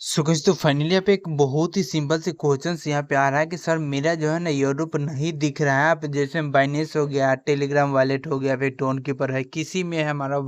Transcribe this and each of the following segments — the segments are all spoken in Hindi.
सो गाइस तो फाइनली यहाँ पे एक बहुत ही सिंपल सी क्वेश्चंस यहाँ पे आ रहा है कि सर मेरा जो है ना यूरोप नहीं दिख रहा है। आप जैसे बाइनेंस हो गया, टेलीग्राम वॉलेट हो गया, फिर टोन कीपर है, किसी में हमारा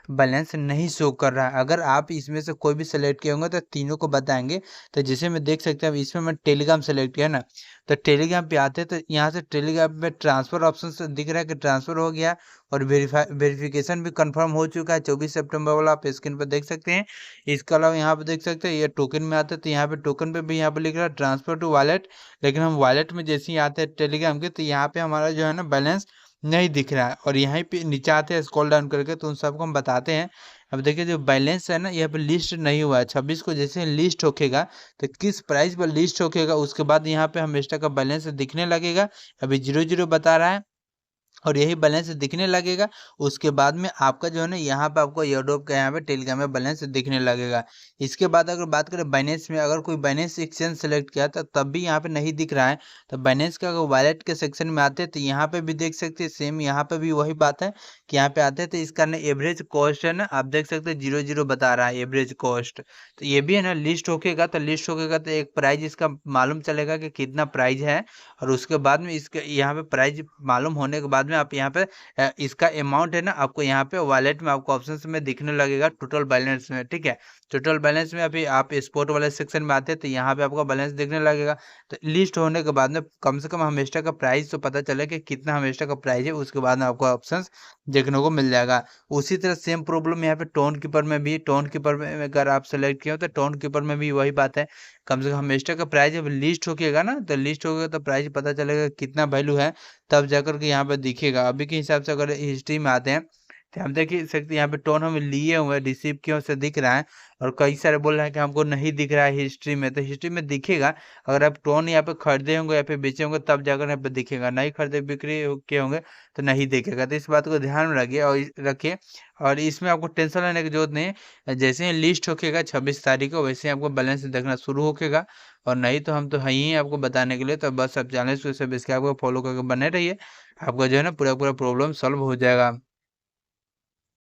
बैलेंस नहीं शो कर रहा है। अगर आप इसमें से कोई भी सेलेक्ट किए होंगे तो तीनों को बताएंगे। तो जैसे मैं देख सकते हैं, अब इसमें मैं टेलीग्राम सेलेक्ट किया ना, तो टेलीग्राम पे आते हैं तो यहाँ से टेलीग्राम में ट्रांसफर ऑप्शन से दिख रहा है कि ट्रांसफर हो गया और वेरिफिकेशन भी कंफर्म हो चुका है 24 सितंबर वाला, आप स्क्रीन पर देख सकते हैं। इसके अलावा यहाँ पे देख सकते हैं ये टोकन में आते हैं, तो यहाँ पे टोकन पे भी यहाँ पे लिख रहा है ट्रांसफर टू वॉलेट। लेकिन हम वॉलेट में जैसे ही आते हैं टेलीग्राम के, तो यहाँ पे हमारा जो है ना बैलेंस नहीं दिख रहा है। और यहाँ पे नीचे आते हैं स्क्रॉल डाउन करके, तो उन सबको हम बताते हैं। अब देखिए जो बैलेंस है ना, यहाँ पे लिस्ट नहीं हुआ है। 26 को जैसे लिस्ट होकेगा तो किस प्राइस पर लिस्ट होकेगा, उसके बाद यहाँ पे हमेशा का बैलेंस दिखने लगेगा। अभी 0 0 बता रहा है और यही बैलेंस दिखने लगेगा। उसके बाद में आपका जो है ना, यहाँ पे आपको एयरड्रॉप का यहाँ पे टेलीग्राम में बैलेंस दिखने लगेगा। इसके बाद अगर बात करें बाइनेंस में, अगर कोई बाइनेंस एक्सचेंज सेलेक्ट किया तो तब भी यहाँ पे नहीं दिख रहा है। तो बाइनेंस का अगर वॉलेट के सेक्शन में आते हैं तो यहाँ पे भी देख सकते हैं, सेम यहाँ पे भी वही बात है कि यहाँ पे आते हैं तो इसका ना एवरेज कॉस्ट है ना, आप देख सकते हैं 0 0 बता रहा है एवरेज कॉस्ट। तो ये भी है ना, लिस्ट होकेगा तो एक प्राइस इसका मालूम चलेगा कि कितना प्राइस है। और उसके बाद में इसके यहाँ पे प्राइस मालूम होने के बाद में आप यहाँ पे इसका अमाउंट है ना, आपको यहाँ पे वॉलेट में आपको ऑप्शन में दिखने लगेगा टोटल बैलेंस में। ठीक है, टोटल बैलेंस में अभी आप स्पोर्ट वाले सेक्शन में आते हैं तो यहाँ पे आपका बैलेंस दिखने लगेगा। तो लिस्ट होने के बाद में कम से कम हमेशा का प्राइस तो पता चले कि कितना हमेशा का प्राइस है, उसके बाद में आपको ऑप्शन देखने को मिल जाएगा। उसी तरह सेम प्रॉब्लम यहाँ पे टोन कीपर में भी, टोन कीपर में अगर आप सेलेक्ट किए हो तो टोन कीपर में भी वही बात है। कम से कम हमेशा का प्राइस जब लिस्ट होकेगा ना, तो लिस्ट होगा तो प्राइस पता चलेगा कितना वैल्यू है, तब जाकर के यहाँ पे दिखेगा। अभी के हिसाब से अगर हिस्ट्री में आते हैं तो हम देख ही सकते हैं यहाँ पे टोन हम लिए हुए हैं, रिसीव किए से दिख रहा है। और कई सारे बोल रहे हैं कि हमको नहीं दिख रहा है हिस्ट्री में, तो हिस्ट्री में दिखेगा। अगर आप टोन यहाँ पे खरीदे होंगे या फिर बेचे होंगे तब जाकर यहाँ पे दिखेगा, नहीं खरीदे बिक्री किए होंगे तो नहीं दिखेगा। तो इस बात को ध्यान में रखिए और रखिए। और इसमें आपको टेंशन लेने की जरूरत नहीं है। जैसे ही लिस्ट होकेगा 26 तारीख को, वैसे ही आपको बैलेंस देखना शुरू होकेगा। और नहीं तो हम तो हैं ही आपको बताने के लिए। तो बस आप चैनल को सब्सक्राइब को फॉलो करके बने रहिए, आपका जो है ना पूरा पूरा प्रॉब्लम सॉल्व हो जाएगा।